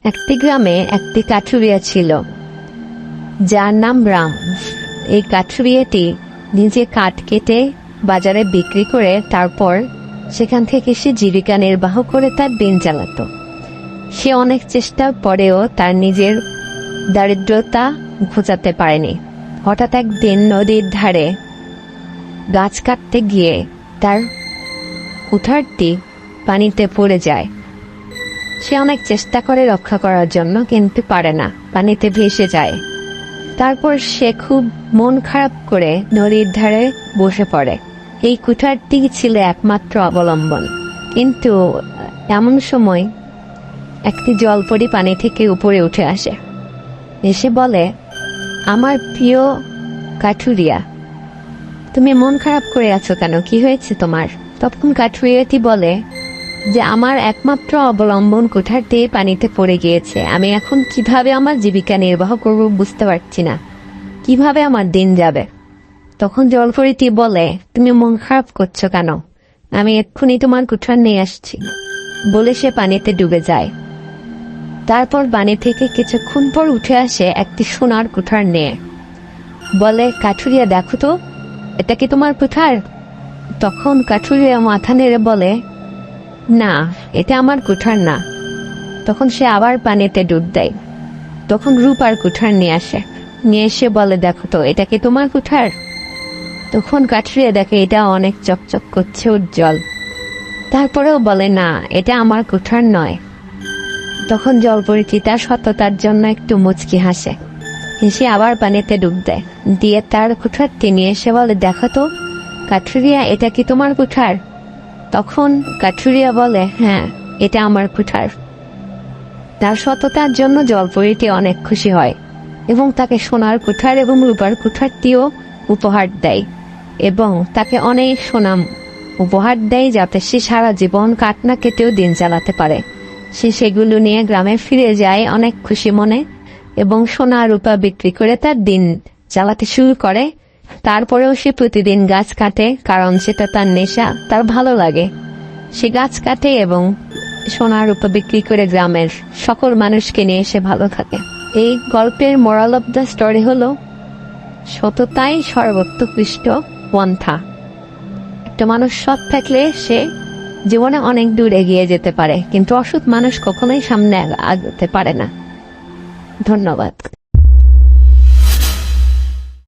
একটি গ্রামে একটি কাঠুরিয়া ছিল, যার নাম রাম। এই কাঠুরিয়াটি নিজে কাঠ কেটে বাজারে বিক্রি করে তারপর সেখান থেকে সে জীবিকা নির্বাহ করে তার দিন চালাত। সে অনেক চেষ্টার পরেও তার নিজের দারিদ্রতা ঘোচাতে পারেনি। হঠাৎ একদিন নদীর ধারে গাছ কাটতে গিয়ে তার কুঠারটি পানিতে পড়ে যায়। সে অনেক চেষ্টা করে রক্ষা করার জন্য, কিন্তু পারে না, পানিতে ভেসে যায়। তারপর সে খুব মন খারাপ করে নদীর ধারে বসে পড়ে। এই কুঠারটি ছিল একমাত্র অবলম্বন। কিন্তু এমন সময় একটি জলপরি পানি থেকে উপরে উঠে আসে, এসে বলে, আমার প্রিয় কাঠুরিয়া, তুমি মন খারাপ করে আছো কেন? কি হয়েছে তোমার? তখন কাঠুরিয়াটি বলে যে আমার একমাত্র অবলম্বন কুঠারটি পানিতে পড়ে গিয়েছে। আমি এখন কিভাবে আমার জীবিকা নির্বাহ করব বুঝতে পারছি না, কিভাবে আমার দিন যাবে। তখন জলপরিটি বলে, তুমি মন খারাপ করছো কেন? আমি এক্ষুনি তোমার কুঠার নিয়ে আসছি। বলে সে পানিতে ডুবে যায়। তারপর পানি থেকে কিছুক্ষণ পর উঠে আসে একটি সোনার কুঠার নিয়ে। বলে, কাঠুরিয়া দেখো তো, এটা কি তোমার কুঠার? তখন কাঠুরিয়া মাথা নেড়ে বলে, না, এটা আমার কুঠার না। তখন সে আবার পানিতে ডুব দেয়। তখন রূপার কুঠার নিয়ে আসে, নিয়ে এসে বলে, দেখো তো, এটা কি তোমার কুঠার? তখন কাঠুরিয়া দেখে এটা অনেক চকচক করছে, উজ্জ্বল। তারপরেও বলে, না, এটা আমার কুঠার নয়। তখন জলপরিটি তার সততার জন্য একটু মুচকি হাসে, হেসে আবার পানিতে ডুব দেয়, দিয়ে তার কুঠারটি নিয়ে এসে বলে, দেখো তো কাঠুরিয়া, এটা কি তোমার কুঠার? তখন কাঠুরিয়া বলে, হ্যাঁ, এটা আমার কুঠার। তার সততার জন্য জলপরিটি অনেক খুশি হয় এবং তাকে সোনার কুঠার এবং রূপার কুঠারটিও উপহার দেয় এবং তাকে অনেক সুনাম উপহার দেয়, যাতে সে সারা জীবন কাঠ না কেটেও দিন চালাতে পারে। সে সেগুলো নিয়ে গ্রামে ফিরে যায় অনেক খুশি মনে এবং সোনা রূপা বিক্রি করে তার দিন চালাতে শুরু করে। তারপরেও সে প্রতিদিন গাছ কাটে, কারণ সেটা তার নেশা, তার ভালো লাগে। সে গাছ কাটে এবং সোনা রূপা বিক্রি করে গ্রামের সকল মানুষকে নিয়ে সে ভালো থাকে। এই গল্পের মোরাল অফ দ্য স্টোরি হলো, সততাই সর্বোৎকৃষ্ট পন্থা। একটা মানুষ সৎ থাকলে সে জীবনে অনেক দূর এগিয়ে যেতে পারে, কিন্তু অসৎ মানুষ কখনোই সামনে আগাতে পারে না। ধন্যবাদ।